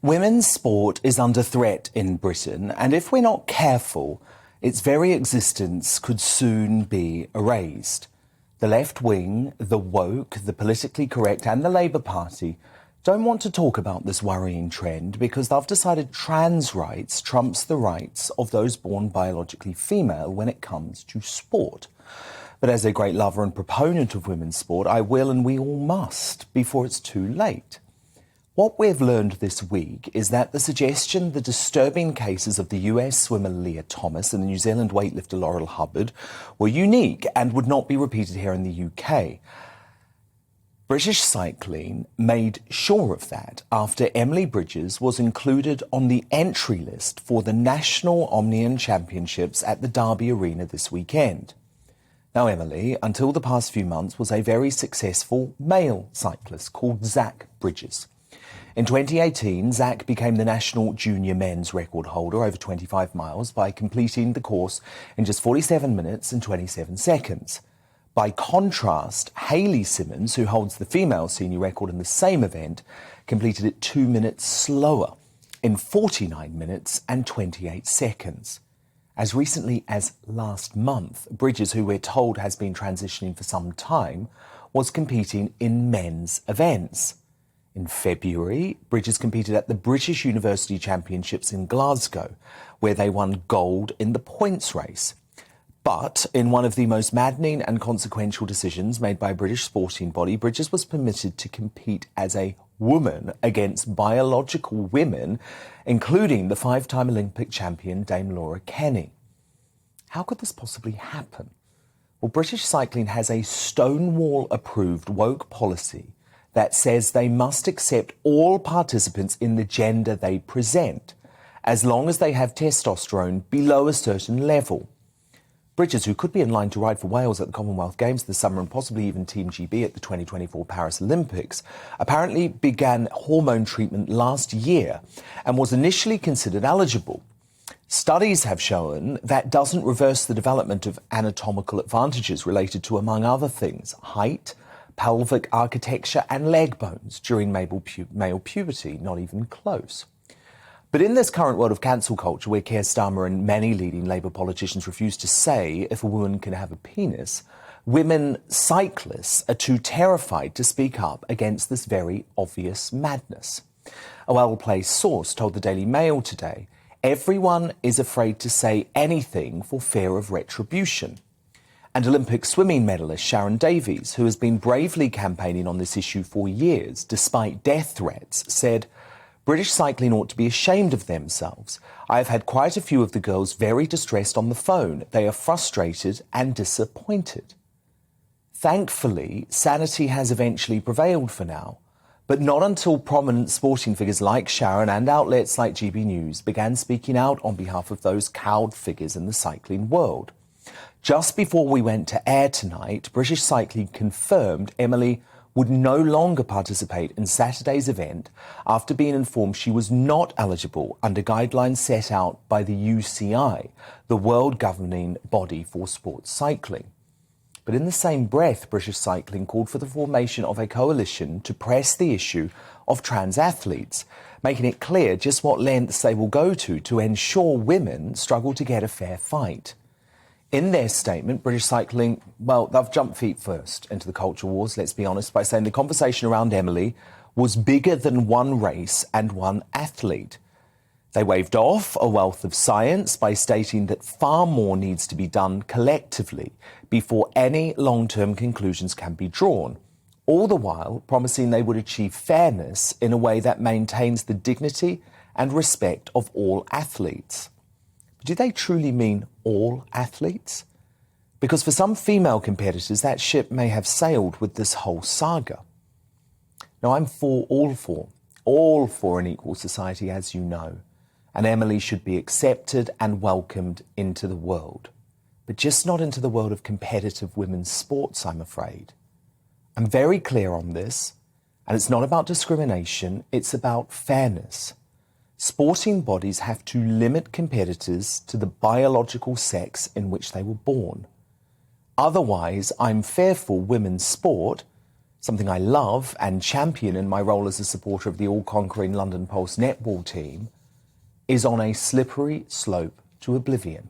Women's sport is under threat in Britain, and if we're not careful, its very existence could soon be erased. The left wing, the woke, the politically correct and the Labour Party don't want to talk about this worrying trend because they've decided trans rights trumps the rights of those born biologically female when it comes to sport. But as a great lover and proponent of women's sport, I will and we all must before it's too late. What we've learned this week is that the suggestion the disturbing cases of the US swimmer Leah Thomas and the New Zealand weightlifter Laurel Hubbard were unique and would not be repeated here in the UK. British cycling made sure of that after Emily Bridges was included on the entry list for the National Omnium Championships at the Derby Arena this weekend. Now, Emily, until the past few months, was a very successful male cyclist called Zach Bridges. In 2018, Zach became the national junior men's record holder over 25 miles by completing the course in just 47 minutes and 27 seconds. By contrast, Hayley Simmons, who holds the female senior record in the same event, completed it 2 minutes slower in 49 minutes and 28 seconds. As recently as last month, Bridges, who we're told has been transitioning for some time, was competing in men's events. In February, Bridges competed at the British University Championships in Glasgow, where they won gold in the points race. But in one of the most maddening and consequential decisions made by a British sporting body, Bridges was permitted to compete as a woman against biological women, including the five-time Olympic champion Dame Laura Kenny. How could this possibly happen? Well, British cycling has a Stonewall-approved woke policy that says they must accept all participants in the gender they present, as long as they have testosterone below a certain level. Bridges, who could be in line to ride for Wales at the Commonwealth Games this summer and possibly even Team GB at the 2024 Paris Olympics, apparently began hormone treatment last year and was initially considered eligible. Studies have shown that doesn't reverse the development of anatomical advantages related to, among other things, height, pelvic architecture and leg bones during male puberty, not even close. But in this current world of cancel culture, where Keir Starmer and many leading Labour politicians refuse to say if a woman can have a penis, women cyclists are too terrified to speak up against this very obvious madness. A well-placed source told the Daily Mail today, everyone is afraid to say anything for fear of retribution. And Olympic swimming medalist Sharon Davies, who has been bravely campaigning on this issue for years, despite death threats, said, British cycling ought to be ashamed of themselves. I have had quite a few of the girls very distressed on the phone. They are frustrated and disappointed. Thankfully, sanity has eventually prevailed for now, but not until prominent sporting figures like Sharon and outlets like GBNews began speaking out on behalf of those cowed figures in the cycling world. Just before we went to air tonight, British Cycling confirmed Emily would no longer participate in Saturday's event after being informed she was not eligible under guidelines set out by the UCI, the world governing body for sports cycling. But in the same breath, British Cycling called for the formation of a coalition to press the issue of trans athletes, making it clear just what lengths they will go to ensure women struggle to get a fair fight. In their statement, British Cycling, well, they've jumped feet first into the culture wars, let's be honest, by saying the conversation around Emily was bigger than one race and one athlete. They waved off a wealth of science by stating that far more needs to be done collectively before any long-term conclusions can be drawn, all the while promising they would achieve fairness in a way that maintains the dignity and respect of all athletes. Do they truly mean all athletes? Because for some female competitors, that ship may have sailed with this whole saga. Now, I'm all for an equal society, as you know, and Emily should be accepted and welcomed into the world, but just not into the world of competitive women's sports, I'm afraid. I'm very clear on this, and it's not about discrimination, it's about fairness. Sporting bodies have to limit competitors to the biological sex in which they were born. Otherwise, I'm fearful women's sport, something I love and champion in my role as a supporter of the all-conquering London Pulse netball team, is on a slippery slope to oblivion.